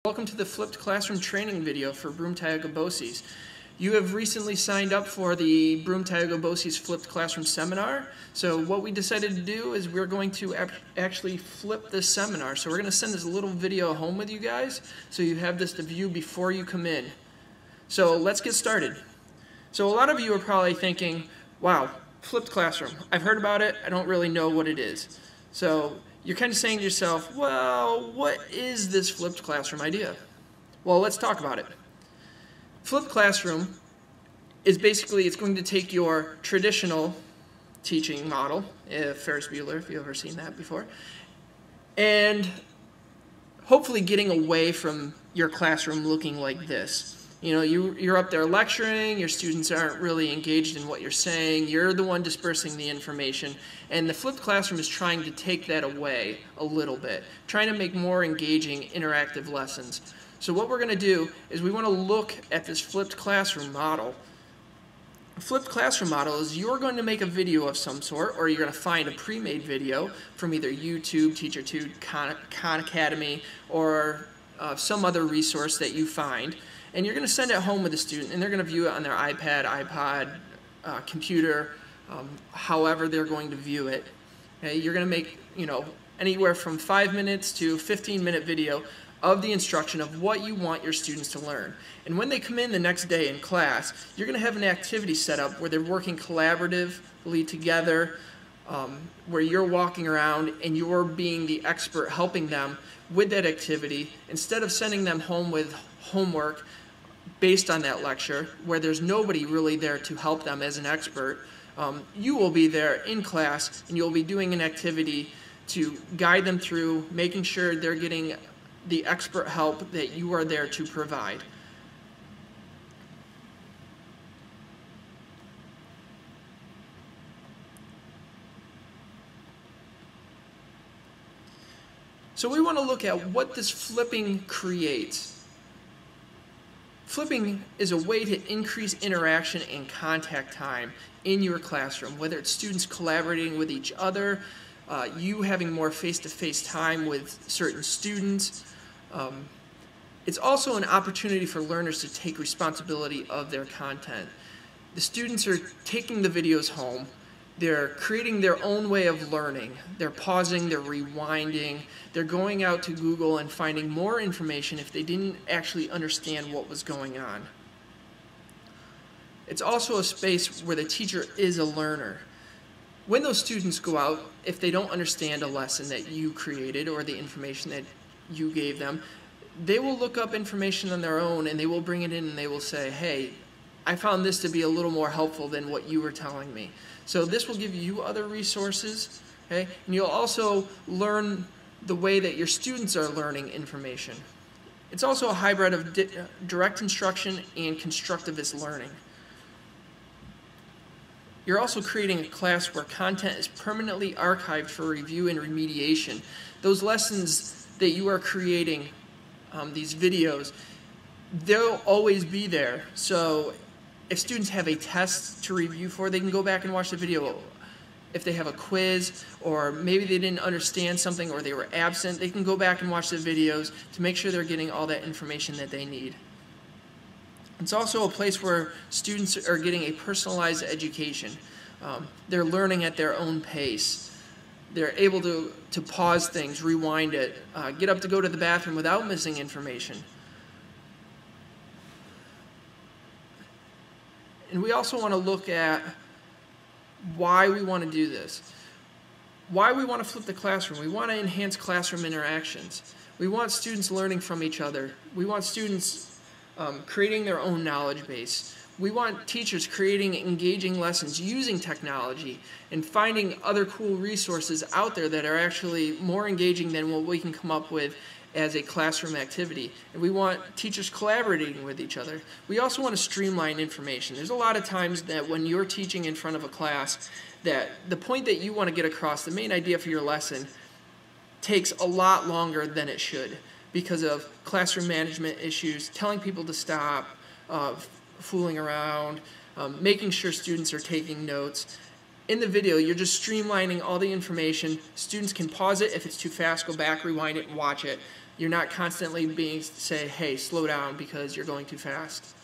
Welcome to the Flipped Classroom training video for Broome Tioga BOCES. You have recently signed up for the Broome Tioga BOCES Flipped Classroom seminar. So what we decided to do is we're going to actually flip this seminar. So we're going to send this little video home with you guys so you have this to view before you come in. So let's get started. So a lot of you are probably thinking, wow, Flipped Classroom, I've heard about it, I don't really know what it is. So you're kind of saying to yourself, well, what is this flipped classroom idea? Well, let's talk about it. Flipped classroom is basically, it's going to take your traditional teaching model, Ferris Bueller, if you've ever seen that before, and hopefully getting away from your classroom looking like this. You know, you're up there lecturing, your students aren't really engaged in what you're saying, you're the one dispersing the information, and the flipped classroom is trying to take that away a little bit, trying to make more engaging, interactive lessons. So what we're going to do is we want to look at this flipped classroom model. A flipped classroom model is you're going to make a video of some sort, or you're going to find a pre-made video from either YouTube, TeacherTube, Khan Academy, or some other resource that you find. And you're going to send it home with the student, and they're going to view it on their iPad, iPod, computer, however they're going to view it. Okay? You're going to make, anywhere from 5 minutes to 15-minute video of the instruction of what you want your students to learn. And when they come in the next day in class, you're going to have an activity set up where they're working collaboratively together, where you're walking around and you're being the expert helping them with that activity instead of sending them home with homework based on that lecture where there's nobody really there to help them as an expert. You will be there in class and you'll be doing an activity to guide them through making sure they're getting the expert help that you are there to provide. So we want to look at what this flipping creates. Flipping is a way to increase interaction and contact time in your classroom, whether it's students collaborating with each other, you having more face-to-face time with certain students. It's also an opportunity for learners to take responsibility of their content. The students are taking the videos home. They're creating their own way of learning. They're pausing, they're rewinding, they're going out to Google and finding more information if they didn't actually understand what was going on. It's also a space where the teacher is a learner. When those students go out, if they don't understand a lesson that you created or the information that you gave them, they will look up information on their own and they will bring it in and they will say, hey, I found this to be a little more helpful than what you were telling me. So this will give you other resources, okay? And you'll also learn the way that your students are learning information. It's also a hybrid of direct instruction and constructivist learning. You're also creating a class where content is permanently archived for review and remediation. Those lessons that you are creating, these videos, they'll always be there. So if students have a test to review for, they can go back and watch the video. If they have a quiz, or maybe they didn't understand something or they were absent, they can go back and watch the videos to make sure they're getting all that information that they need. It's also a place where students are getting a personalized education. They're learning at their own pace. They're able to pause things, rewind it, get up to go to the bathroom without missing information. And we also want to look at why we want to do this. Why we want to flip the classroom. We want to enhance classroom interactions. We want students learning from each other. We want students creating their own knowledge base. We want teachers creating engaging lessons using technology and finding other cool resources out there that are actually more engaging than what we can come up with as a classroom activity. And we want teachers collaborating with each other. We also want to streamline information. There's a lot of times that when you're teaching in front of a class that the point that you want to get across, the main idea for your lesson, takes a lot longer than it should because of classroom management issues, telling people to stop, fooling around, making sure students are taking notes. In the video, you're just streamlining all the information. Students can pause it. If it's too fast, go back, rewind it, and watch it. you're not constantly being say, hey, slow down because you're going too fast.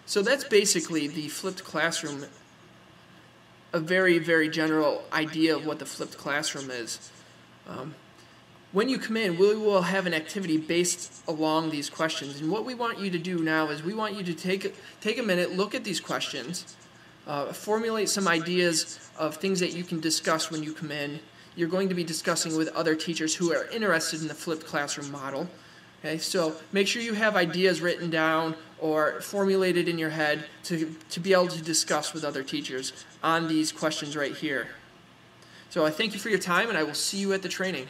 So that's basically the flipped classroom, a very, very general idea of what the flipped classroom is. When you come in, we will have an activity based along these questions. And what we want you to do now is we want you to take a minute, look at these questions, formulate some ideas of things that you can discuss when you come in. You're going to be discussing with other teachers who are interested in the flipped classroom model. Okay, so make sure you have ideas written down or formulated in your head to be able to discuss with other teachers on these questions right here. So I thank you for your time, and I will see you at the training.